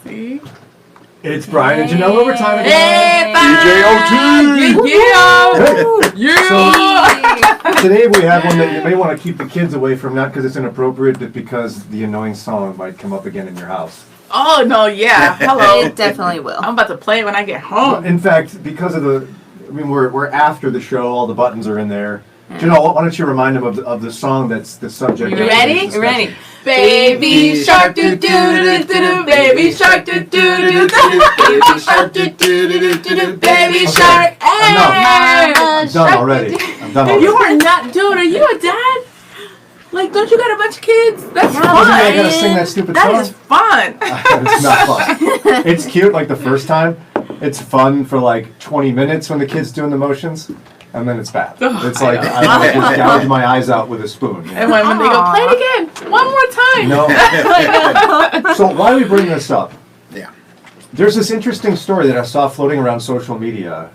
See? It's Brian and Janelle overtime again. Hey, BJOT! Yeah! So, today we have one that you may want to keep the kids away from, not because it's inappropriate, but because the annoying song might come up again in your house. Oh, no, yeah. Hello. It definitely will. I'm about to play it when I get home. In fact, because of we're after the show, all the buttons are in there. Janelle, why don't you remind them of the song that's the subject? You ready? You ready? Baby shark do do do do do, baby shark do do do do, baby shark do do do do, baby shark. I'm done already. You are not, dude. Are you a dad? Like, don't you got a bunch of kids? That's fun. Doesn't mean I gotta sing that stupid song. That is fun. It's not fun. It's cute, like the first time. It's fun for like 20 minutes when the kid's doing the motions. And then it's bad. It's like I want to just gouge my eyes out with a spoon. And when they go, play it again, one more time. No. So why do we bring this up? Yeah. There's this interesting story that I saw floating around social media.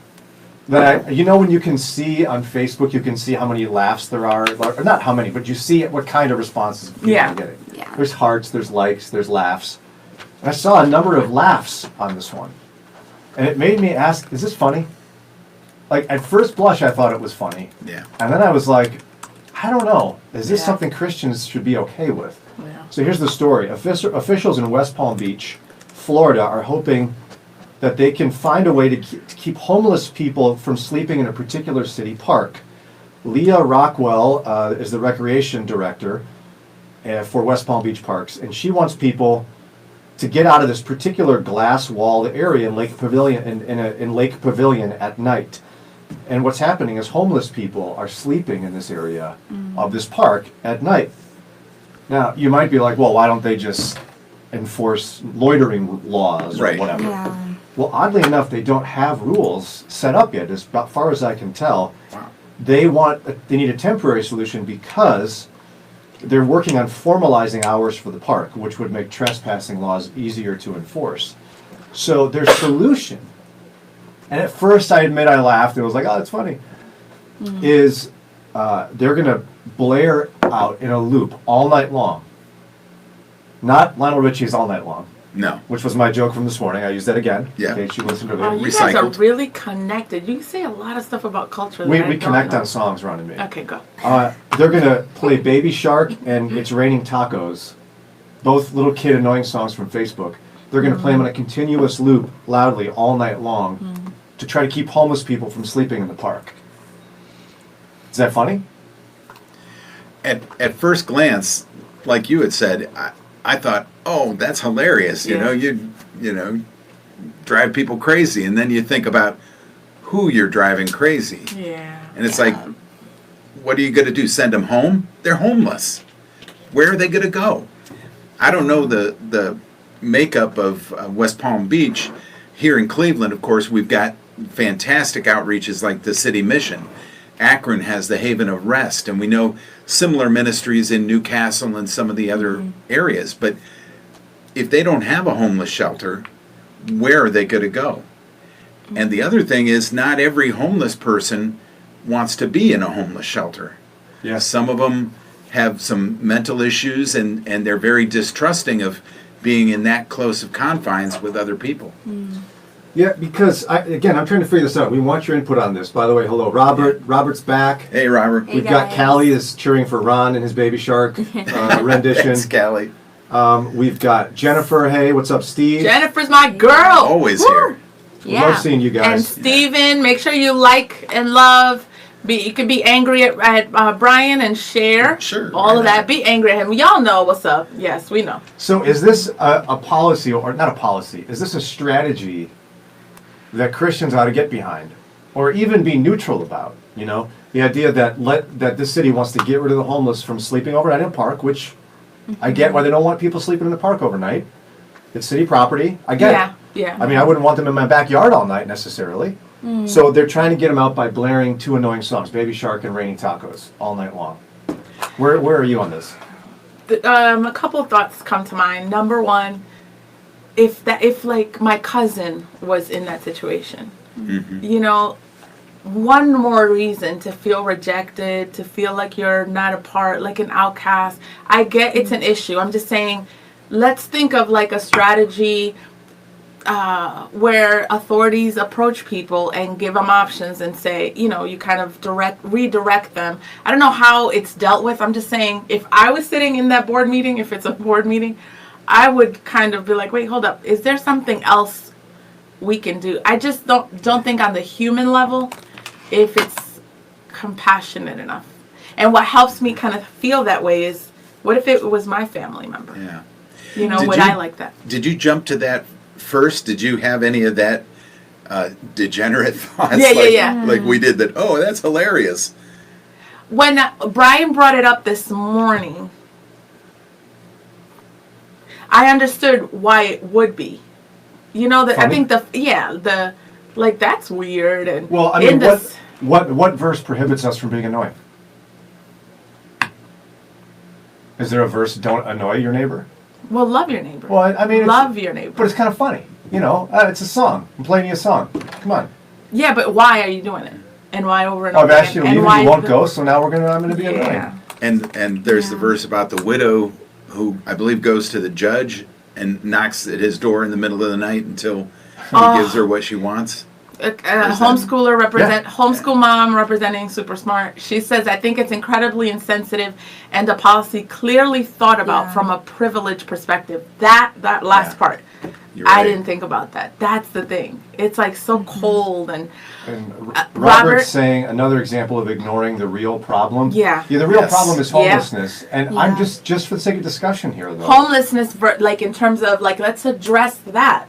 That when you can see on Facebook, you can see how many laughs there are, or not how many, but you see what kind of responses people are getting. Yeah. There's hearts, there's likes, there's laughs. And I saw a number of laughs on this one. And it made me ask, is this funny? Like, at first blush, I thought it was funny. Yeah. And then I was like, I don't know. Is this something Christians should be okay with? Yeah. So here's the story. Officials in West Palm Beach, Florida, are hoping that they can find a way to keep homeless people from sleeping in a particular city park. Leah Rockwell is the recreation director for West Palm Beach Parks, and she wants people to get out of this particular glass-walled area in Lake Pavilion in Lake Pavilion at night. And what's happening is homeless people are sleeping in this area of this park at night. Now, you might be like, well, why don't they just enforce loitering laws or whatever? Yeah. Well, oddly enough, they don't have rules set up yet, as far as I can tell. Wow. They need a temporary solution because they're working on formalizing hours for the park, which would make trespassing laws easier to enforce. So their solution, and at first I admit I laughed, it was like, oh, that's funny, is they're going to blare out in a loop all night long. Not Lionel Richie's All Night Long. No. Which was my joke from this morning. I used that again. Yeah. In case you listened to Oh, it. you guys are really connected. You say a lot of stuff about culture. We connect on songs, Ron and me. Okay, go. They're going to play Baby Shark and It's Raining Tacos. Both little kid annoying songs from Facebook. They're going to play them in a continuous loop loudly all night long to try to keep homeless people from sleeping in the park. Is that funny? At first glance, like you had said, I thought, oh, that's hilarious. Yeah. You drive people crazy, and then you think about who you're driving crazy. Yeah. And it's like, what are you going to do? Send them home? They're homeless. Where are they going to go? I don't know the makeup of West Palm Beach. Here in Cleveland, of course, we've got fantastic outreaches like the City Mission. Akron has the Haven of Rest, and we know similar ministries in Newcastle and some of the other areas. But if they don't have a homeless shelter, where are they going to go? And the other thing is, not every homeless person wants to be in a homeless shelter. Yes. Some of them have some mental issues, and they're very distrusting of being in that close of confines with other people. Yeah, because, I'm trying to figure this out. We want your input on this. By the way, hello, Robert. Robert's back. Hey, Robert. Hey, We've got guys. Callie is cheering for Ron and his Baby Shark rendition. Thanks, Callie. We've got Jennifer. Hey, what's up, Steve? Jennifer's my girl. Always Woo! here. Love seeing you And guys. Steven, make sure you like and love. You can be angry at Brian and share. Sure. All of that. Be angry at him. Y'all know what's up. Yes, we know. So is this a policy, or not a policy, is this a strategy that Christians ought to get behind, or even be neutral about? The idea that this city wants to get rid of the homeless from sleeping overnight in a park, which I get why they don't want people sleeping in the park overnight. It's city property. I get it. Yeah. I mean, I wouldn't want them in my backyard all night necessarily. So they're trying to get them out by blaring two annoying songs, Baby Shark and Raining Tacos, all night long. Where are you on this? A couple of thoughts come to mind. Number one, if like my cousin was in that situation, one more reason to feel rejected, to feel like you're not a part, like an outcast. I get it's an issue. I'm just saying, let's think of like a strategy where authorities approach people and give them options and say, you kind of redirect them. I don't know how it's dealt with. I'm just saying, if I was sitting in that board meeting, if it's a board meeting, I would kind of be like, wait, hold up. Is there something else we can do? I just don't think on the human level, if it's compassionate enough. And what helps me kind of feel that way is, what if it was my family member? Yeah. Would I like that? Did you jump to that first? Did you have any of that degenerate thoughts? Yeah. Like we did that, oh, that's hilarious. When Brian brought it up this morning, I understood why it would be. I think that's weird. And Well, I mean, what verse prohibits us from being annoying? Is there a verse, don't annoy your neighbor? Well, love your neighbor. Well, I mean, love your neighbor. But it's kind of funny. It's a song. I'm playing you a song. Come on. Yeah, but why are you doing it? And why over and I've over asked you to again? leave and you won't go, so now I'm going to be annoying. And there's the verse about the widow who I believe goes to the judge and knocks at his door in the middle of the night until he gives her what she wants. Homeschool mom representing Super Smart. She says, I think it's incredibly insensitive and a policy clearly thought about from a privileged perspective. That last part. You're right. I didn't think about that. That's the thing. It's like so cold and Robert's saying another example of ignoring the real problem. Yeah. The real problem is homelessness. And I'm just for the sake of discussion here, though. Homelessness, in terms of, let's address that.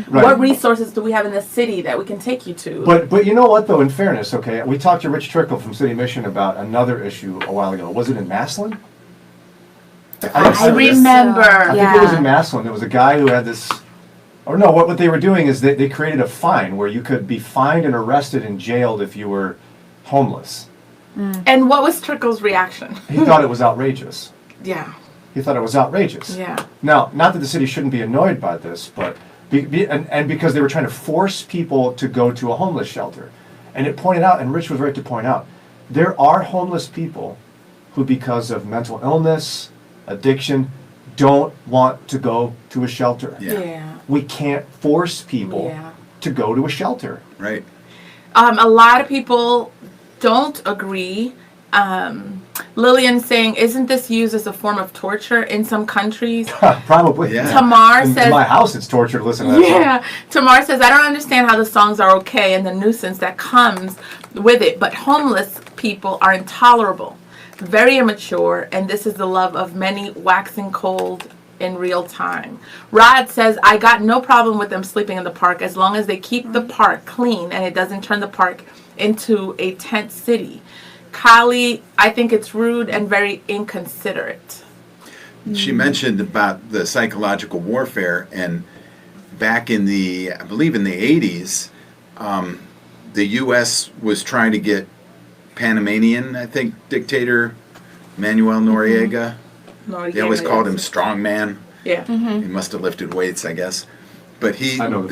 What resources do we have in the city that we can take you to? But you know what, though, in fairness, okay, we talked to Rich Trickle from City Mission about another issue a while ago. Was it in Maslin? I remember. I think it was in Maslin. There was a guy who had this... Or no, what they were doing is they created a fine where you could be fined and arrested and jailed if you were homeless. And what was Trickle's reaction? He thought it was outrageous. Yeah. He thought it was outrageous. Yeah. Now, not that the city shouldn't be annoyed by this, but and because they were trying to force people to go to a homeless shelter. And it pointed out, and Rich was right to point out, there are homeless people who, because of mental illness, addiction, don't want to go to a shelter. Yeah. We can't force people to go to a shelter. Right. A lot of people don't agree. Lillian's saying, isn't this used as a form of torture in some countries? Probably. Yeah. Tamar says... In my house, it's torture to listen to that song. Tamar says, I don't understand how the songs are okay and the nuisance that comes with it, but homeless people are intolerable, very immature, and this is the love of many waxing cold in real time. Rod says, I got no problem with them sleeping in the park as long as they keep the park clean and it doesn't turn the park into a tent city. Kali, I think it's rude and very inconsiderate. She mentioned about the psychological warfare, and back in I believe in the 80s, the U.S. was trying to get Panamanian, I think, dictator Manuel Noriega. They always called him Strongman. Yeah. He must have lifted weights, I guess. But they People call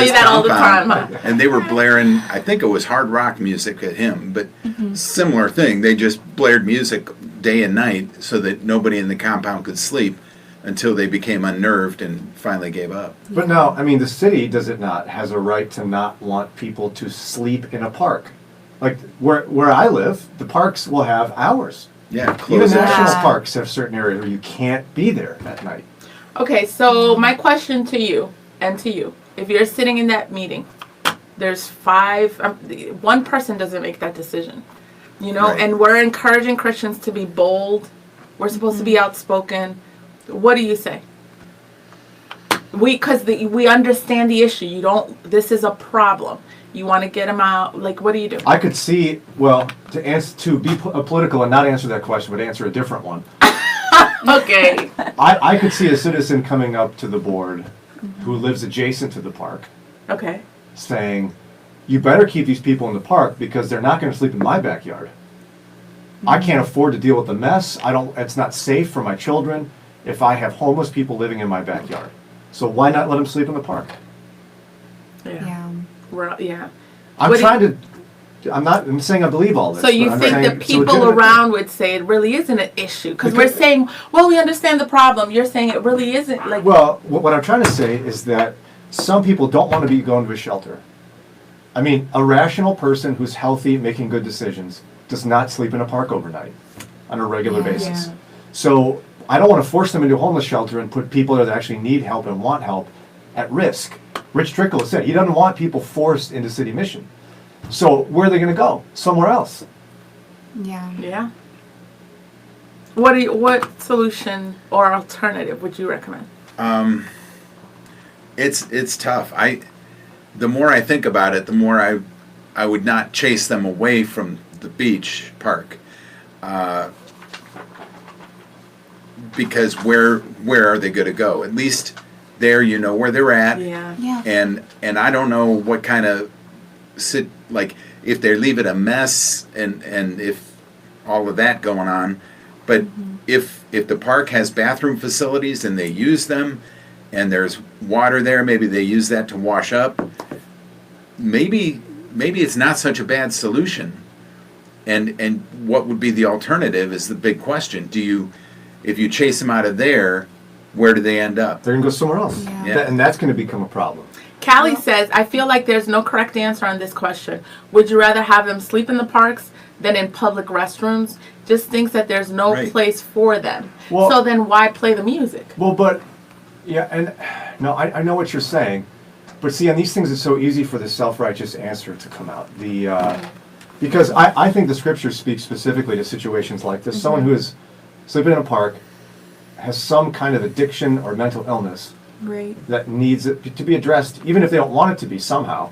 you that all the time, huh? And they were blaring, I think it was hard rock music at him, but similar thing. They just blared music day and night so that nobody in the compound could sleep until they became unnerved and finally gave up. But now, I mean, the city, does it not, has a right to not want people to sleep in a park. Like, where I live, the parks will have hours. Yeah, even national parks have certain areas where you can't be there at night. Okay, so my question to you and to you, if you're sitting in that meeting, there's one person doesn't make that decision, Right. and we're encouraging Christians to be bold. We're supposed to be outspoken. What do you say? Because we understand the issue. This is a problem. You want to get them out. What do you do? I could see, to be political and not answer that question, but answer a different one. Okay. I could see a citizen coming up to the board who lives adjacent to the park. Okay. Saying, you better keep these people in the park because they're not going to sleep in my backyard. I can't afford to deal with the mess. It's not safe for my children if I have homeless people living in my backyard. So why not let them sleep in the park? Yeah. Yeah. I'm trying to I'm saying I believe all this. So you but I'm think saying the it's a people legitimate around would say it really isn't an issue? Because we're saying, well, we understand the problem. You're saying it really isn't. Like, Well, what I'm trying to say is that some people don't want to be going to a shelter. I mean, a rational person who's healthy, making good decisions, does not sleep in a park overnight on a regular basis. Yeah. So I don't want to force them into a homeless shelter and put people that actually need help and want help at risk. Rich Trickle has said he doesn't want people forced into City Mission. So where are they going to go? Somewhere else. Yeah. yeah. What solution or alternative would you recommend? It's tough. The more I think about it, the more I would not chase them away from the beach park, because where are they going to go? At least there, you know where they're at. Yeah. Yeah. And I don't know what kind of if they leave it a mess and if all of that going on, but if the park has bathroom facilities and they use them, and there's water there, maybe they use that to wash up. Maybe it's not such a bad solution. And what would be the alternative is the big question. If you chase them out of there, where do they end up? They're going to go somewhere else. Yeah. And that's going to become a problem. Callie says, I feel like there's no correct answer on this question. Would you rather have them sleep in the parks than in public restrooms? Just thinks that there's no Right. place for them. Well- So then why play the music? Well, but, yeah, and no, I know what you're saying. But see, on these things, it's so easy for the self-righteous answer to come out. Because I think the scripture speaks specifically to situations like this. Someone who is sleeping in a park, has some kind of addiction or mental illness Right. that needs it to be addressed, even if they don't want it to be somehow.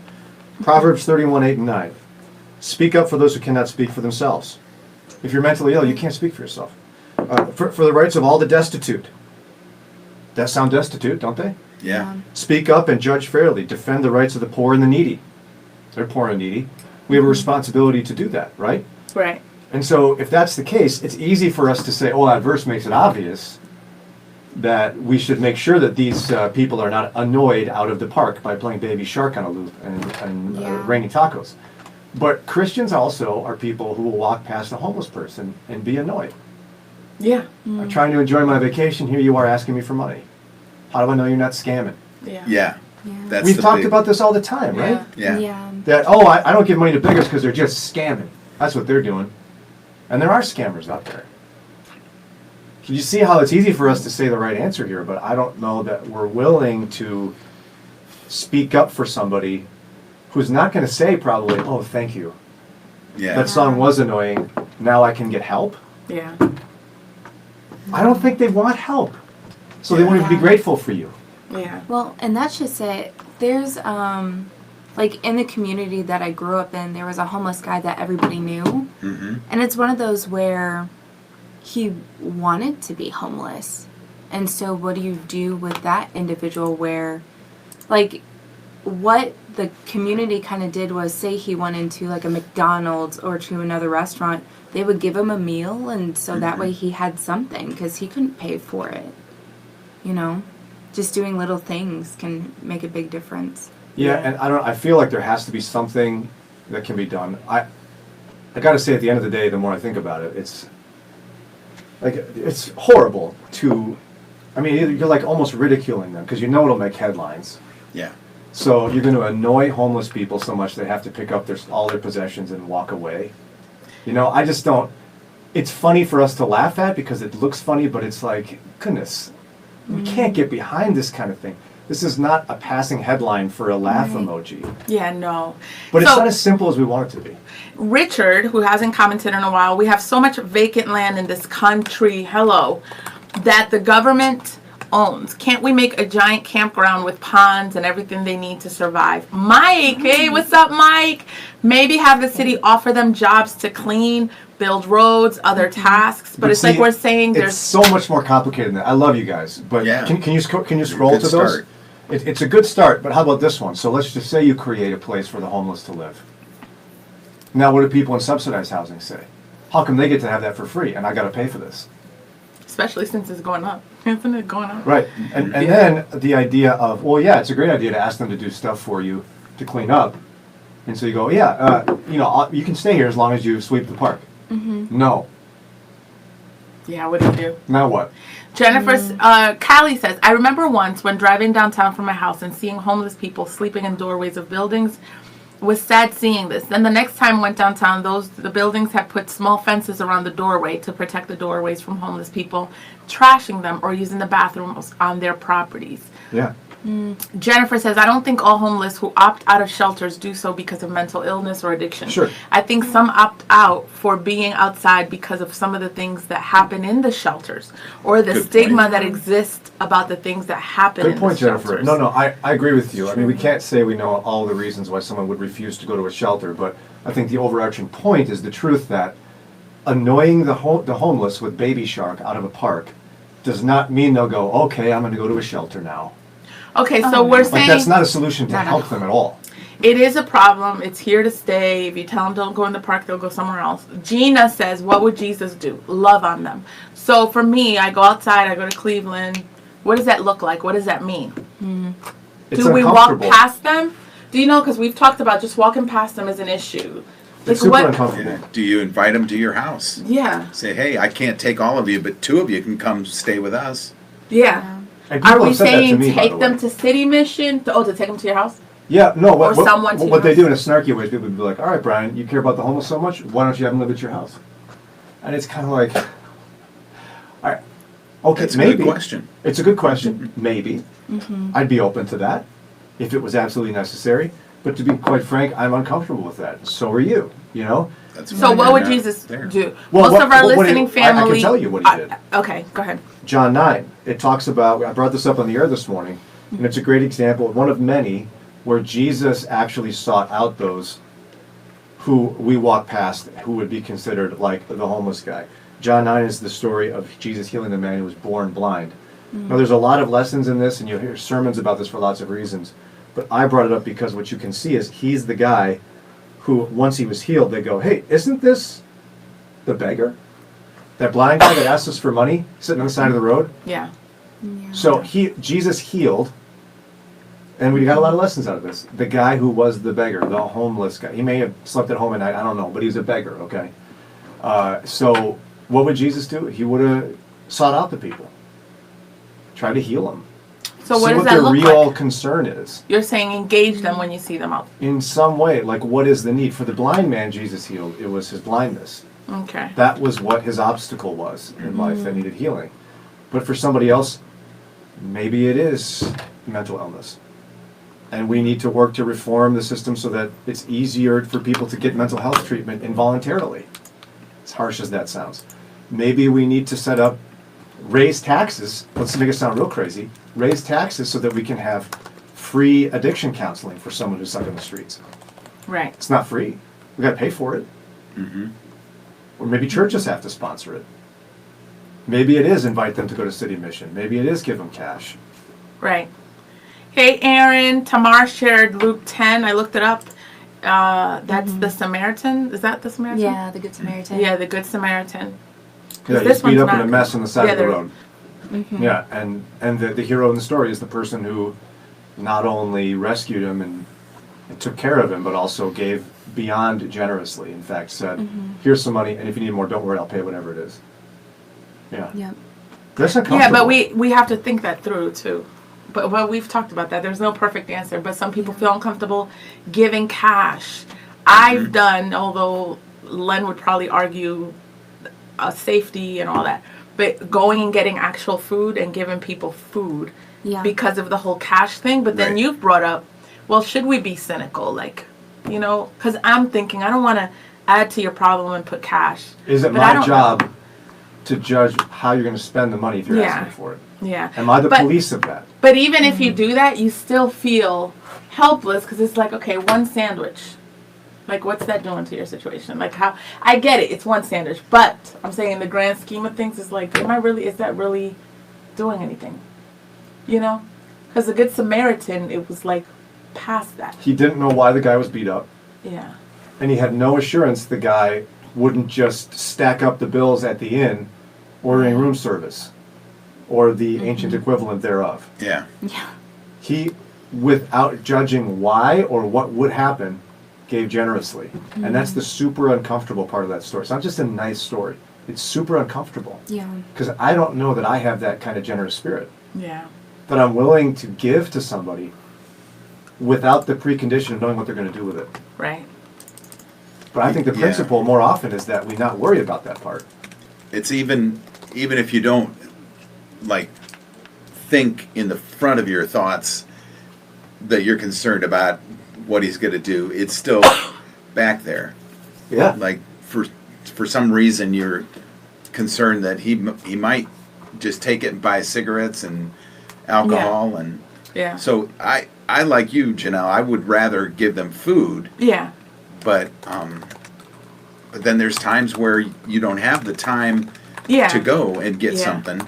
Proverbs 31:8-9. Speak up for those who cannot speak for themselves. If you're mentally ill, you can't speak for yourself. For the rights of all the destitute. That sound destitute, don't they? Yeah. Speak up and judge fairly. Defend the rights of the poor and the needy. They're poor and needy. We have a responsibility to do that, right? Right. And so if that's the case, it's easy for us to say, oh, that verse makes it obvious that we should make sure that these people are not annoyed out of the park by playing Baby Shark on a loop and Yeah. raining tacos. But Christians also are people who will walk past a homeless person and be annoyed. Yeah. I'm trying to enjoy my vacation. Here you are asking me for money. How do I know you're not scamming? Yeah. Yeah. Yeah. That's We've the talked big- about this all the time, right? Yeah. Yeah. That, oh, I don't give money to beggars because they're just scamming. That's what they're doing. And there are scammers out there. Can you see how it's easy for us to say the right answer here, but I don't know that we're willing to speak up for somebody who's not going to say probably, oh, thank you. Yeah. That song was annoying. Now I can get help. Yeah. I don't think they want help. So they won't even be Yeah. grateful for you. Yeah. Well, and that's just it. There's like in the community that I grew up in, there was a homeless guy that everybody knew. Mm-hmm. And it's one of those where he wanted to be homeless. And so what do you do with that individual where, like, what the community kind of did was say he went into like a McDonald's or to another restaurant, they would give him a meal, and so that way he had something because he couldn't pay for it. You know? Just doing little things can make a big difference. Yeah, and I feel like there has to be something that can be done. I got to say, at the end of the day, the more I think about it, it's like it's horrible to. I mean, you're like almost ridiculing them because you know it'll make headlines. Yeah. So you're going to annoy homeless people so much they have to pick up all their possessions and walk away. You know, I just don't. It's funny for us to laugh at because it looks funny, but it's like, goodness, we can't get behind this kind of thing. This is not a passing headline for a laugh emoji. Yeah, no. But it's So- not as simple as we want it to be. Richard, who hasn't commented in a while, we have so much vacant land in this country, that the government owns. Can't we make a giant campground with ponds and everything they need to survive? Mike, hey, what's up, Mike? Maybe have the city offer them jobs to clean, build roads, other tasks. But it's see, like we're saying it's there's... so much more complicated than that. I love you guys, but Yeah. can you scroll Good to those? start. It's a good start, but how about this one? So let's just say you create a place for the homeless to live. Now, what do people in subsidized housing say? How come they get to have that for free and I got to pay for this? Especially since it's going up. Isn't it going up? Right. And then the idea of, well, yeah, it's a great idea to ask them to do stuff for you to clean up, And so you go, you can stay here as long as you sweep the park. No. Yeah, what do you do? Now what? Jennifer's, Callie says, I remember once when driving downtown from my house and seeing homeless people sleeping in doorways of buildings. It was sad seeing this. Then the next time I went downtown, the buildings had put small fences around the doorway to protect the doorways from homeless people trashing them or using the bathrooms on their properties. Yeah. Jennifer says, I don't think all homeless who opt out of shelters do so because of mental illness or addiction. Sure. I think some opt out for being outside because of some of the things that happen in the shelters or the Good stigma point. that exists about the things that happen Good in point, the Jennifer. shelters. No, I agree with you. I mean, we can't say we know all the reasons why someone would refuse to go to a shelter, but I think the overarching point is the truth that annoying the homeless with Baby Shark out of a park does not mean they'll go, okay, I'm going to go to a shelter now. Okay, so we're Like, saying that's not a solution to Not at help them at all. it is a problem. It's here to stay. If you tell them don't go in the park, they'll go somewhere else. Gina says, what would Jesus do? Love on them. So for me, I go outside, I go to Cleveland. What does that look like? What does that mean? It's Do we walk uncomfortable. past them? Do you know, because we've talked about just walking past them is an issue. It's super uncomfortable. Yeah. Do you invite them to your house? Yeah, Say, hey, I can't take all of you, but 2 of you can come stay with us. yeah. And Are people we have said that to saying me, by take the them way. to City Mission? To take them to your house? Yeah, no. What, Or someone to what they yours. do in a snarky way is people would be like, all right, Brian, you care about the homeless so much, why don't you have them live at your house? And it's kind of like, all right, okay, That's a maybe. good question. It's a good question, maybe. I'd be open to that if it was absolutely necessary. But to be quite frank, I'm uncomfortable with that. So are you, you know? That's So fine. what would They're not Jesus there. do? Well, Most of our what listening I family. can tell you what he did. Okay, go ahead. John 9, it talks about, I brought this up on the air this morning, and it's a great example, one of many, where Jesus actually sought out those who we walk past who would be considered like the homeless guy. John 9 is the story of Jesus healing the man who was born blind. Now there's a lot of lessons in this, and you'll hear sermons about this for lots of reasons, but I brought it up because what you can see is he's the guy who, once he was healed, they go, hey, isn't this the beggar? That blind guy that asked us for money, sitting on the side of the road? Yeah. So Jesus healed, and we got a lot of lessons out of this. The guy who was the beggar, the homeless guy. He may have slept at home at night, I don't know, but he was a beggar, okay? So what would Jesus do? He would have sought out the people, try to heal them. So See what does what that their look real like? concern is. You're saying engage them when you see them out. In some way, like what is the need? For the blind man Jesus healed, it was his blindness. Okay. That was what his obstacle was in life that needed healing. But for somebody else, maybe it is mental illness. And we need to work to reform the system so that it's easier for people to get mental health treatment involuntarily. As harsh as that sounds. Maybe we need to set up, raise taxes, let's make it sound real crazy, raise taxes so that we can have free addiction counseling for someone who's stuck in the streets. Right. It's not free. We got to pay for it. Or maybe churches have to sponsor it. Maybe it is invite them to go to City Mission. Maybe it is give them cash. Right. Hey, Aaron. Tamar shared Luke 10. I looked it up. That's the Samaritan. Is that the Samaritan? Yeah, the Good Samaritan. Yeah, the Good Samaritan. Yeah, This he's beat one's up in not a mess on the side Yeah, of the there- road. Yeah, and the hero in the story is the person who not only rescued him and took care of him, but also gave beyond generously. In fact, said, here's some money, and if you need more, don't worry, I'll pay whatever it is. Yeah. Yep. That's Yeah, uncomfortable. but we have to think that through too. But well, we've talked about that. There's no perfect answer, but some people feel uncomfortable giving cash. I've done, although Len would probably argue safety and all that, but going and getting actual food and giving people food Yeah. because of the whole cash thing. But then Right. you've brought up, well, should we be cynical? Like, you know, because I'm thinking I don't want to add to your problem and put cash. Is it But I my don't- job to judge how you're going to spend the money if you're Yeah. asking for it? Yeah. Am I the But- police of that? But even if you do that, you still feel helpless because it's like, okay, one sandwich. Like, what's that doing to your situation? Like, how I get it, it's one sandwich, but I'm saying in the grand scheme of things, it's like, is that really doing anything? You know? Because the Good Samaritan, it was like past that. He didn't know why the guy was beat up, Yeah. and he had no assurance the guy wouldn't just stack up the bills at the inn ordering room service or the ancient equivalent thereof. Yeah. Yeah. He, without judging why or what would happen, gave generously. And that's the super uncomfortable part of that story. It's not just a nice story. It's super uncomfortable. Yeah. Because I don't know that I have that kind of generous spirit. Yeah. That I'm willing to give to somebody without the precondition of knowing what they're going to do with it. Right. But I think the Yeah. principle more often is that we not worry about that part. It's even if you don't like think in the front of your thoughts that you're concerned about what he's going to do, it's still back there. Yeah. Like for some reason you're concerned that he might just take it and buy cigarettes and alcohol and Yeah. so I like you, Janelle, I would rather give them food, Yeah. but then there's times where you don't have the time Yeah. to go and get Yeah. something.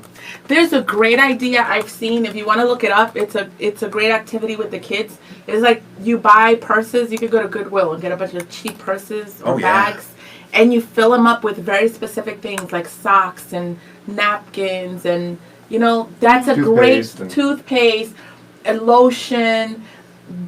There's a great idea I've seen. If you want to look it up, it's a great activity with the kids. It's like you buy purses. You could go to Goodwill and get a bunch of cheap purses or Oh, yeah. bags, and you fill them up with very specific things like socks and napkins, and that's a great Toothpaste and- toothpaste and lotion.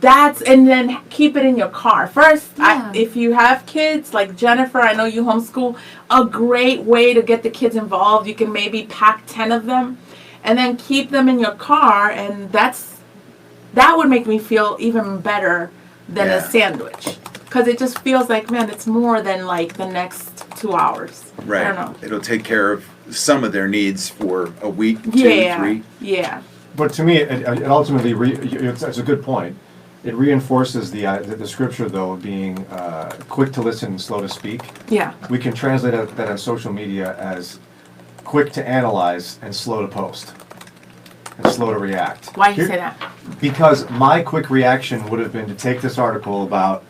And then keep it in your car. First, Yeah. if you have kids, like Jennifer, I know you homeschool, a great way to get the kids involved, you can maybe pack 10 of them and then keep them in your car, and that would make me feel even better than Yeah. a sandwich. Because it just feels like, man, it's more than like the next 2 hours. Right. I don't know. It'll take care of some of their needs for a week, 2, Yeah. 3. Yeah. But to me, it ultimately, it's a good point. It reinforces the scripture, though, being quick to listen and slow to speak. Yeah. We can translate that on social media as quick to analyze and slow to post. And slow to react. Why do you say that? Because my quick reaction would have been to take this article about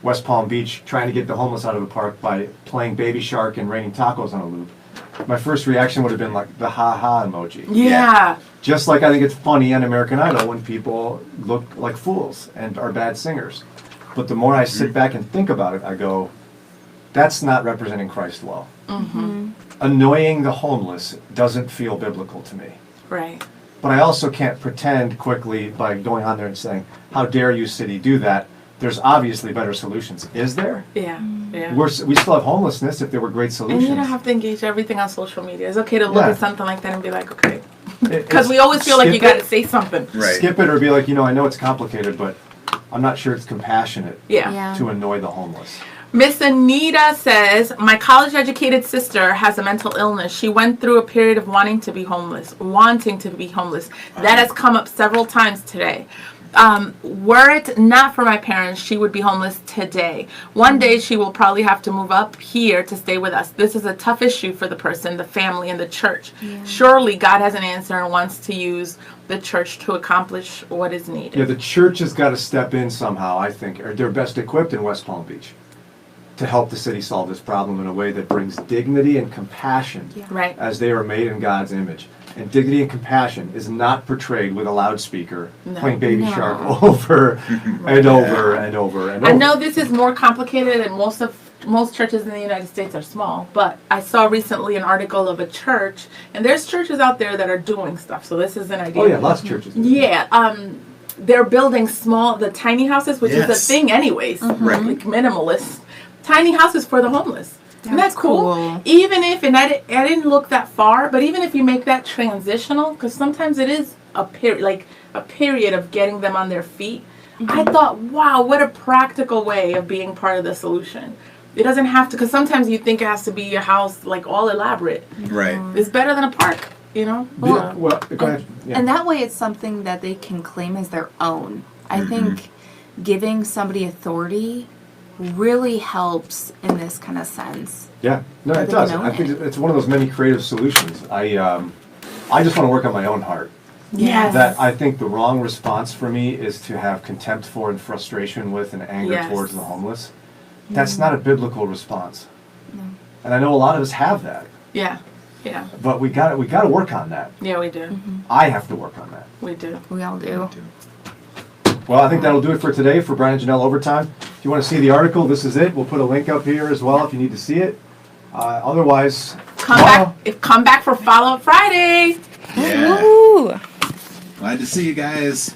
West Palm Beach trying to get the homeless out of the park by playing Baby Shark and raining tacos on a loop. My first reaction would have been like the ha-ha emoji. Yeah. Just like I think it's funny on American Idol when people look like fools and are bad singers. But the more I sit back and think about it, I go, that's not representing Christ well. Annoying the homeless doesn't feel biblical to me. Right. But I also can't pretend quickly by going on there and saying, how dare you, city, do that? There's obviously better solutions. Is there? Yeah. Yeah. We still have homelessness if there were great And solutions. you don't have to engage everything on social media. It's okay to look Yeah. at something like that and be like, okay. Because Because we always feel like you got to say something. Right. Skip it or be like, I know it's complicated, but I'm not sure it's compassionate Yeah. to annoy the homeless. Miss Anita says, my college-educated sister has a mental illness. She went through a period of wanting to be homeless. That has come up several times today. Were it not for my parents, she would be homeless today. One day she will probably have to move up here to stay with us. This is a tough issue for the person, the family, and the church. Yeah. Surely God has an answer and wants to use the church to accomplish what is needed. Yeah, the church has got to step in somehow, I think, or they're best equipped in West Palm Beach to help the city solve this problem in a way that brings dignity and compassion Yeah. Right. as they are made in God's image. And dignity and compassion is not portrayed with a loudspeaker No. playing Baby No. Shark over and over and over and over. I know this is more complicated, and most churches in the United States are small, but I saw recently an article of a church, and there's churches out there that are doing stuff, so this is an idea. Oh yeah, lots of churches. do. Yeah, they're building the tiny houses, which is a Yes. thing anyways, Right. like minimalist. Tiny houses for the homeless. Isn't that That's cool? cool. Even if, and I didn't look that far, but even if you make that transitional, because sometimes it is a period of getting them on their feet, I thought, wow, what a practical way of being part of the solution. It doesn't have to, because sometimes you think it has to be a house like all elaborate. Right. It's better than a park, Yeah, well, go ahead. Yeah. And that way it's something that they can claim as their own. I think giving somebody authority really helps in this kind of sense. Yeah, no, Or it they does. can own I think it. it's one of those many creative solutions. I just want to work on my own heart. Yes. That I think the wrong response for me is to have contempt for and frustration with and anger Yes. towards the homeless. That's not a biblical response. And I know a lot of us have that, Yeah. Yeah. but we got to work on that. Yeah, we do. I have to work on that. We do. We all do. Well, I think that'll do it for today for Brian and Janelle Overtime. If you want to see the article, this is it. We'll put a link up here as well if you need to see it. Otherwise, Come back for Follow Up Friday. Yeah. Woo! Glad to see you guys.